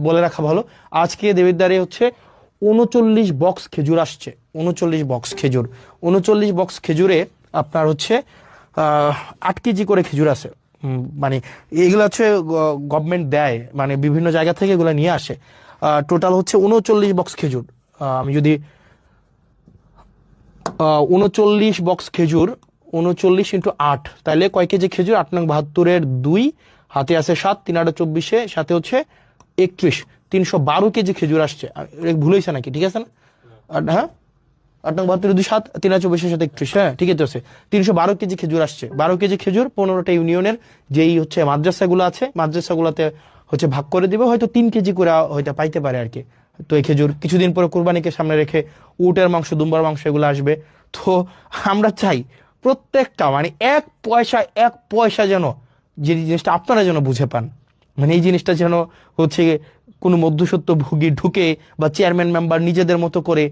বলে রাখা ভালো, আজকে দেবিদ্বারে হচ্ছে 39 বক্স খেজুর আসছে। 39 বক্স খেজুর, 39 বক্স খেজুরে আপনার হচ্ছে 8 কেজি করে খেজুর আছে। মানে এগুলো হচ্ছে গভর্নমেন্ট দেয়, মানে বিভিন্ন জায়গা থেকে এগুলো নিয়ে আসে। টোটাল হচ্ছে 39 বক্স খেজুর। আমি যদি 39 বক্স খেজুর, 39 × 8, তাহলে কয় কেজি খেজুর? 8 নং 72-এর 2, হাতে আছে 7, 3 8 24, সাথে হচ্ছে 31, 312 কেজি খেজুর আসছে। ভুল হয়েছে নাকি? ঠিক আছে না? হ্যাঁ, 8 নং 72-এর 2, 7, 3 8 24-এর সাথে 31, হ্যাঁ ঠিকই তো আছে। 312 কেজি খেজুর আসছে। 12 কেজি খেজুর 15টা ইউনিয়নের যেই হচ্ছে মাদ্রাসাগুলো আছে, মাদ্রাসাগুলোতে হচ্ছে ভাগ করে দিবে, হয়তো 3 কেজি করে হয়তো পাইতে পারে আর কি। তো এই খেজুর কিছুদিন পরে কুরবানিকে সামনে রেখে উটের মাংস, দুম্বার মাংস এগুলো আসবে। তো আমরা চাই প্রত্যেকটা মানে এক পয়সা যেন, যে জিনিসটা আপনারা যেন বুঝে পান, মানে এই জিনিসটা যেন হচ্ছে কোনো মধ্যস্বত্ব ভোগী ঢুকে বা চেয়ারম্যান মেম্বার নিজেদের মতো করে